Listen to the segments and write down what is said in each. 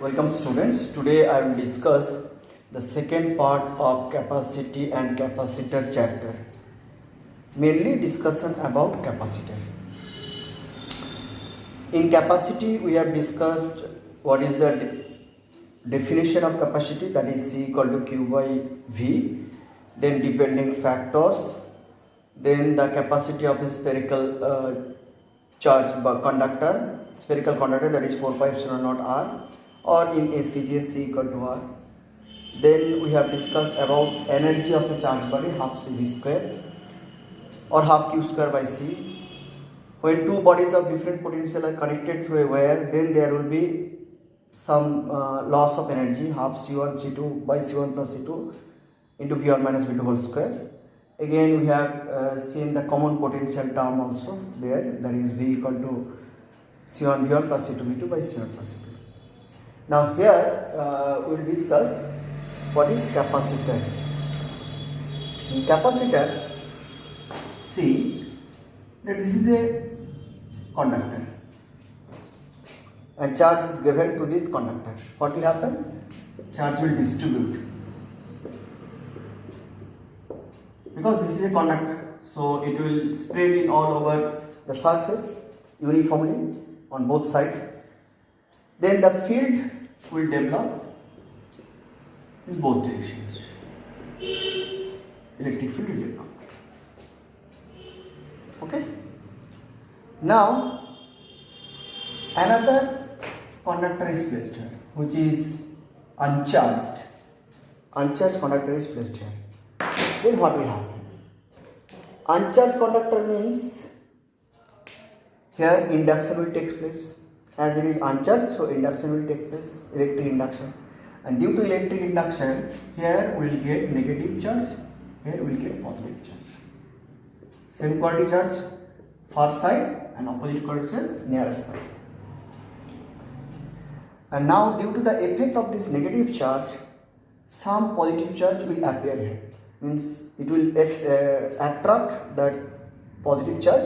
Welcome students. Today I will discuss the second part of capacity and capacitor chapter. Mainly discussion about capacitor. In capacity we have discussed what is the definition of capacity, that is C equal to Q by V, then depending factors, then the capacity of a spherical charged spherical conductor, that is 4 pi epsilon naught R, or in ACJ C equal to R. Then we have discussed about energy of a charged body, half CV square or half Q square by C. When two bodies of different potential are connected through a wire, then there will be some loss of energy, half C1 C2 by C1 plus C2 into V1 minus V2 whole square. Again we have seen the common potential term also there, that is V equal to C1 V1 plus C2 V2 by C1 plus C2. Now here we will discuss what is capacitor. In capacitor, see that this is a conductor and charge is given to this conductor. What will happen? Charge will distribute. Because this is a conductor, so it will spread in all over the surface uniformly on both sides. Then the field will develop in both directions. Electric field will develop. Okay. Now another conductor is placed here, which is uncharged. Uncharged conductor is placed here. Then what will happen? Uncharged conductor means here induction will take place. As it is uncharged, so induction will take place, electric induction. And due to electric induction, here we will get negative charge, here we will get positive charge. Same quantity charge far side and opposite quantity charge nearer side. And now due to the effect of this negative charge, some positive charge will appear here. Means it will attract that positive charge,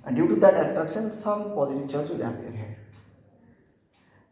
and due to that attraction some positive charge will appear here.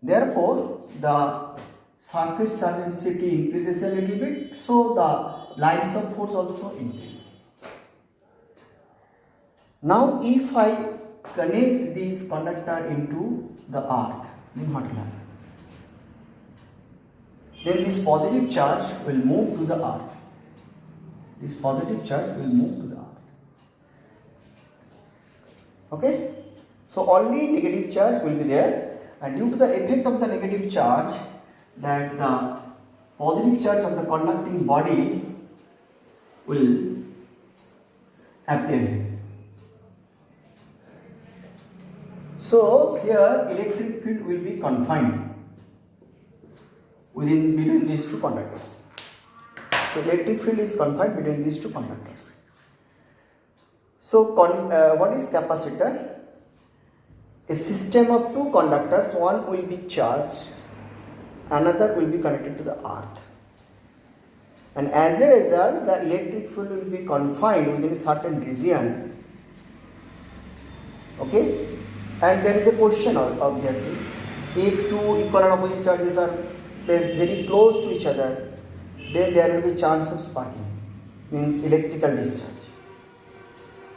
Therefore the surface charge density increases a little bit, so the lines of force also increase. Now if I connect this conductor into the earth, then what will happen? Then this positive charge will move to the earth. This positive charge will move to the earth. Okay? So only negative charge will be there, and due to the effect of the negative charge, that the positive charge of the conducting body will appear. So here electric field will be confined between these two conductors. So electric field is confined between these two conductors. So what is capacitor? A system of two conductors, one will be charged, another will be connected to the earth. And as a result, the electric field will be confined within a certain region. Okay? And there is a question obviously. If two equal and opposite charges are placed very close to each other, then there will be chance of sparking, means electrical discharge.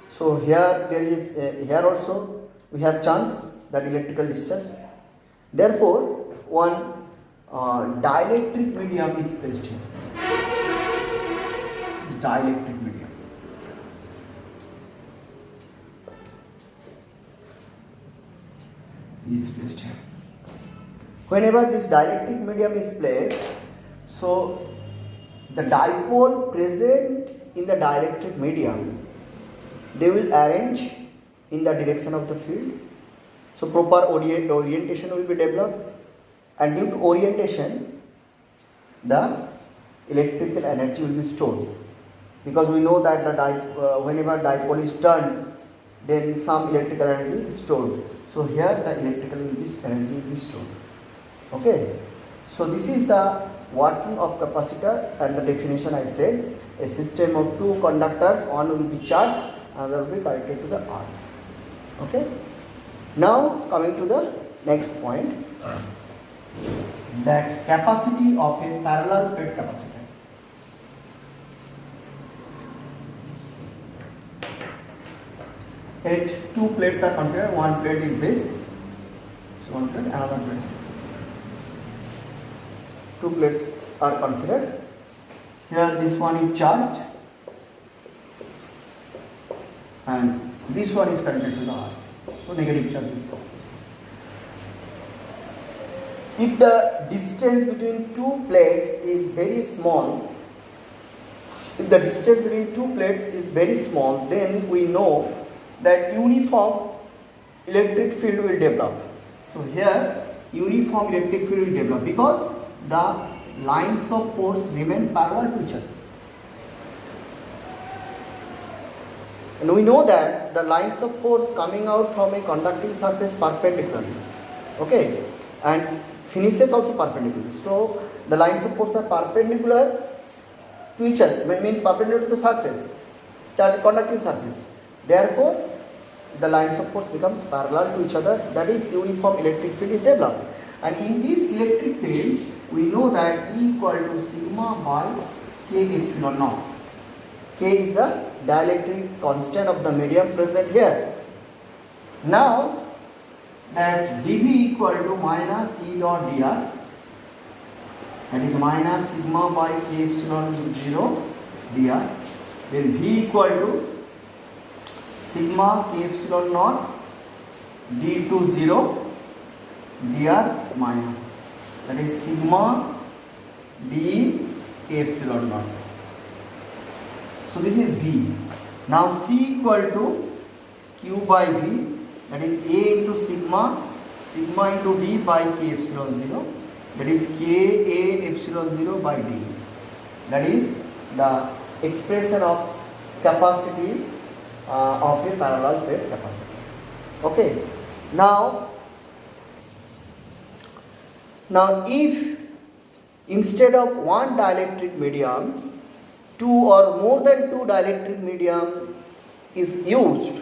So here here also we have chance that electrical discharge. Therefore one dielectric medium is placed here. Dielectric medium. Is placed here. Whenever this dielectric medium is placed, so the dipole present in the dielectric medium, they will arrange in the direction of the field. So proper orientation will be developed, and due to orientation the electrical energy will be stored, because we know that whenever dipole is turned, then some electrical energy is stored. So here the electrical energy will be stored. Okay, so this is the working of capacitor, and the definition I said, a system of two conductors, one will be charged, another will be connected to the earth. Okay, now coming to the next point. that capacity of a parallel plate capacitor. Yet two plates are considered. One plate is this, so one plate, another plate. Two plates are considered. Here this one is charged and this one is connected to the earth, so negative charge. If the distance between two plates is very small, then we know that uniform electric field will develop. So here uniform electric field will develop because the lines of force remain parallel to each other. And we know that the lines of force coming out from a conducting surface perpendicularly, okay, and finishes also perpendicular. So the lines of force are perpendicular to each other, means perpendicular to the surface, conducting surface. Therefore, the lines of force becomes parallel to each other. That is, uniform electric field is developed. And in this electric field, we know that E equal to sigma by K epsilon naught. K is the dielectric constant of the medium present here. Now, that dV equal to minus E dot dr, that is minus sigma by K epsilon 0 dr, then V equal to sigma K epsilon naught d to 0 dr minus, that is sigma d K epsilon naught. So this is V. Now C equal to Q by V, that is A into sigma into D by K epsilon 0, that is K A epsilon 0 by D. That is the expression of capacity of a parallel plate capacitor. Okay. Now if instead of one dielectric medium, two or more than two dielectric medium is used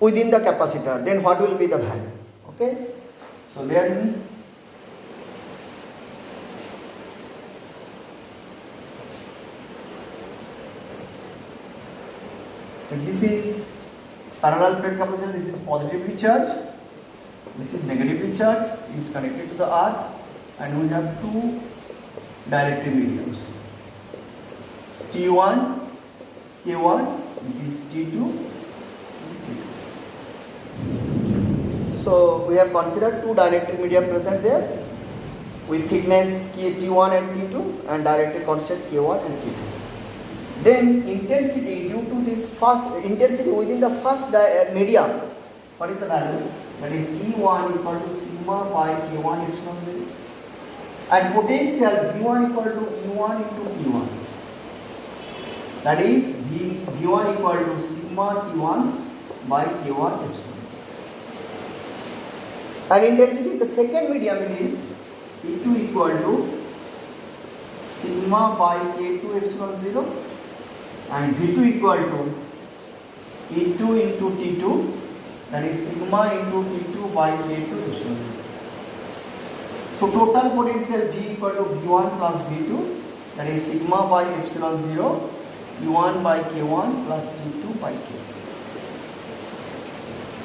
within the capacitor, then what will be the value? Okay. So then this is parallel plate capacitor, this is positively charged, this is negatively charged, it is connected to the earth, and we have two dielectric mediums, T1, K1, this is T2. So we have considered two dielectric medium present there with thickness T1 and T2 and dielectric constant K1 and K2. Then intensity due to this first intensity within the first medium, what is the value? That is E1 equal to sigma by K1 epsilon 0, and potential V1 equal to E1 into T1, that is V1 equal to sigma T1 by K1 epsilon. And intensity, the second medium is E2 equal to sigma by K2 epsilon 0, and V2 equal to E2 into T2, that is sigma into T2 by K2 epsilon 0. So total potential V equal to V1 plus V2, that is sigma by epsilon 0, U1 by K1 plus T2 by K.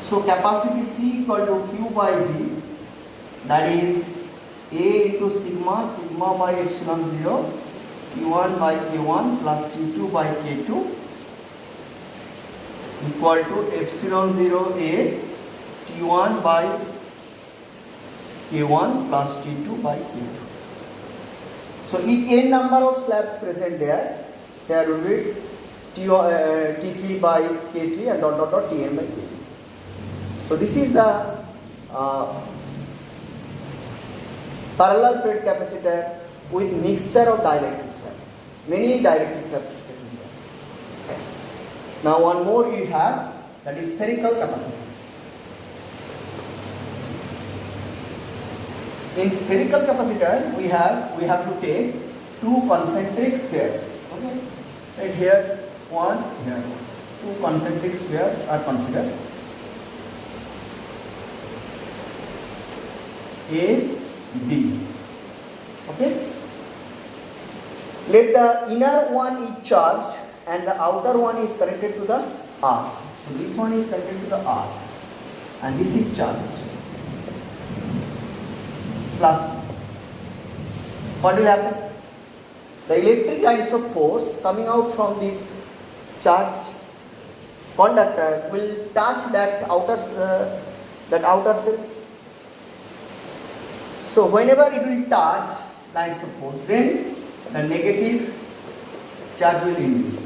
So capacity C equal to Q by V, that is A into sigma by epsilon 0, U1 by K1 plus T2 by K2 equal to epsilon 0 A T1 by K1 plus T2 by K2. So if n number of slabs present there will be T3 by K3 and Tn by K3. So this is the parallel plate capacitor with mixture of dielectric slabs. Many dielectric slabs. Okay. Now one more you have, that is spherical capacitor. In spherical capacitor we have to take two concentric spheres. Okay. Right here one, here one. Two concentric spheres are considered. A B. Okay. Let the inner one is charged and the outer one is connected to the R. So this one is connected to the R and this is charged. Plus, what will happen? The electric lines of force coming out from this charged conductor will touch that outer cell. So whenever it will touch lines of force, then the negative charge will induce.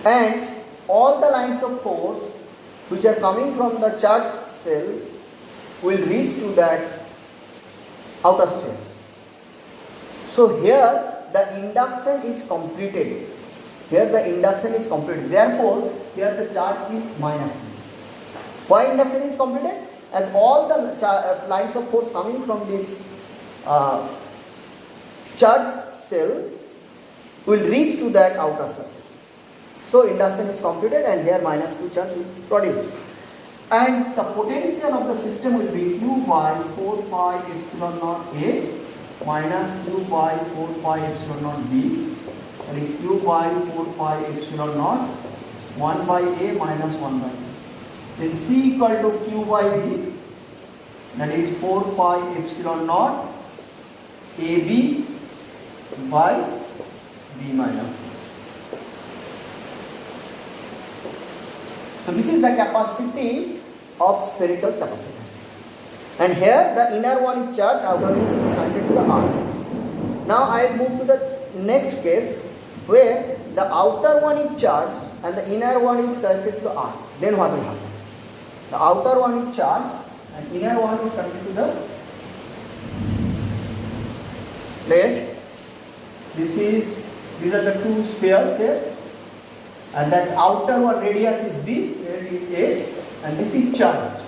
And all the lines of force which are coming from the charged cell will reach to that outer sphere. So here the induction is completed. Here the induction is completed. Therefore, here the charge is minus Q. Why induction is completed? As all the lines of force coming from this charged cell will reach to that outer surface. So induction is completed and here minus Q charge will produce. And the potential of the system will be Q by 4 pi epsilon naught A minus Q by 4 pi epsilon naught B. That is Q by 4 pi epsilon naught 1 by A minus 1 by B. Then C equal to Q by B, that is 4 pi epsilon naught AB by B minus C. So this is the capacity of spherical capacitor. And here the inner one is charged, outer one is connected to the R. Now I move to the next case where the outer one is charged and the inner one is connected to the R. Then what will happen? The outer one is charged and inner one is connected to the plate. These are the two spheres here. And that outer one radius is B, here is A, and this is charged.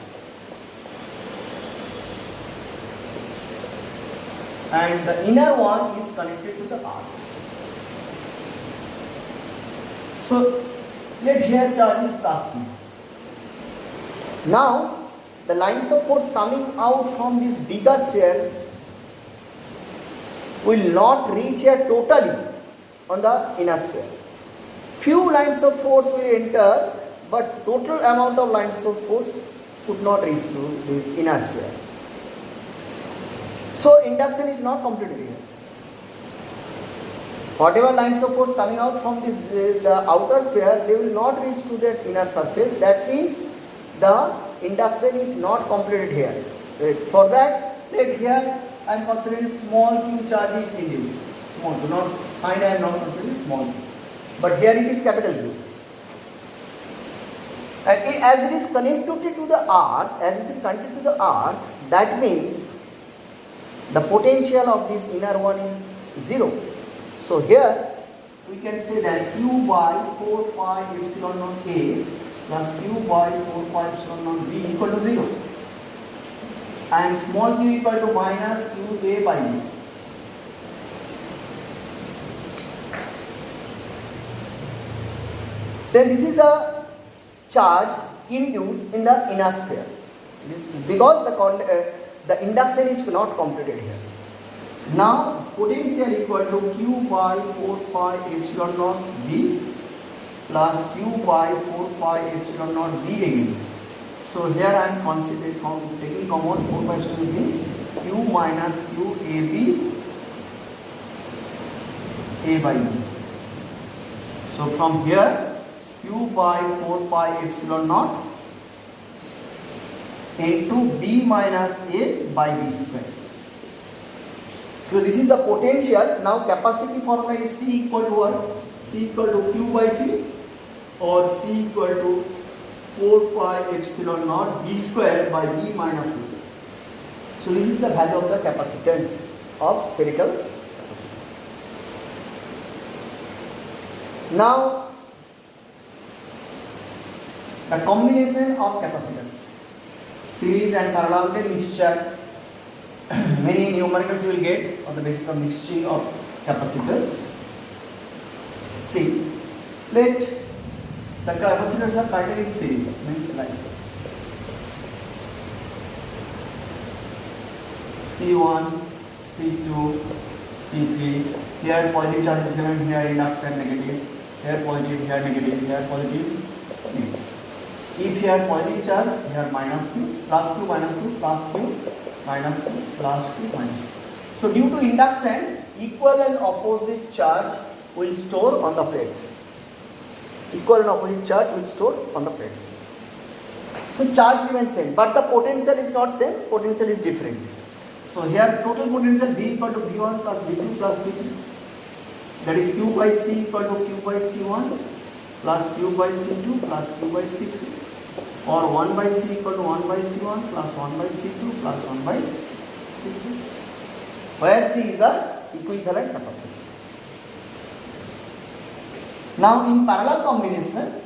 And the inner one is connected to the R. So let here charge is plus Q. Now the lines of force coming out from this bigger sphere will not reach here totally on the inner sphere. Few lines of force will enter, but total amount of lines of force could not reach to this inner sphere. So induction is not completed here. Whatever lines of force coming out from this the outer sphere, they will not reach to that inner surface. That means the induction is not completed here. For that, let here I am considering small q charge is induced. Small, do not sign I am not considering small q. But here it is capital Q. And as it is connected to the earth, that means the potential of this inner one is 0. So here we can say that Q by 4 pi epsilon naught A plus Q by 4 pi epsilon naught B equal to 0. And small q equal to minus Q A by B. Then this is the charge induced in the inner sphere. Because the induction is not completed here. Now potential equal to Q by 4 pi epsilon naught B plus Q by 4 pi epsilon naught B again. So here I am taking common 4 pi epsilon B, Q minus Q AB A by B. So from here Q by 4 pi epsilon naught into B minus A by B square. So this is the potential. Now capacity formula is C equal to what? C equal to Q by V or C equal to 4 pi epsilon naught B square by B minus A. So this is the value of the capacitance of spherical capacitor. Now the combination of capacitors, series and parallel mixture, many numericals you will get on the basis of mixture of capacitors. See, let the capacitors are connected in series, means like C1, C2, C3. Here positive charge is given, here inductance negative, here positive, here negative, here positive, negative. If here positive charge, here minus Q, plus Q, minus Q, plus Q, minus Q, plus Q, minus Q. So due to induction, equal and opposite charge will store on the plates. Equal and opposite charge will store on the plates. So charge remains same, but the potential is not same, potential is different. So here total potential V equal to V1 plus V2 plus V3. That is Q by C equal to Q by C1 plus Q by C2 plus Q by C3. Or 1 by C equal to 1 by C1 plus 1 by C2 plus 1 by C3. Where C is the equivalent capacity. Now in parallel combination,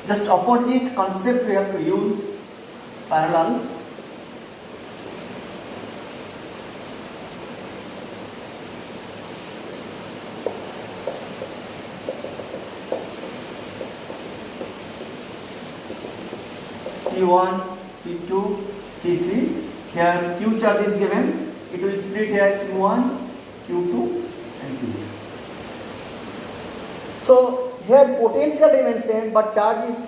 just opposite concept we have to use. Parallel. C1, C2, C3. Here Q charge is given. It will split here Q1, Q2 and Q3. So here potential remains same, but charge is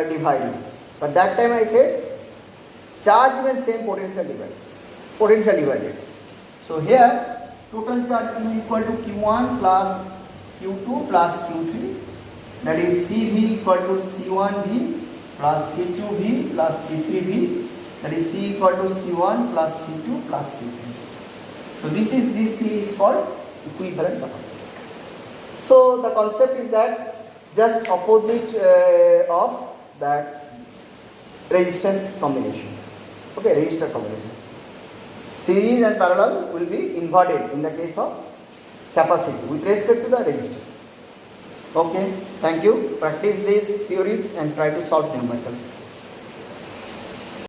divided. But that time I said charge remains same, potential divided. So here total charge will be equal to Q1 plus Q2 plus Q3. That is CV equal to C1V plus C2V plus C3V. That is C equal to C1 plus C2 plus C3. So this C is called equivalent capacity. So the concept is that just opposite of that resistance combination. Okay, resistor combination. Series and parallel will be inverted in the case of capacity with respect to the resistance. Okay, thank you. Practice these theories and try to solve numericals.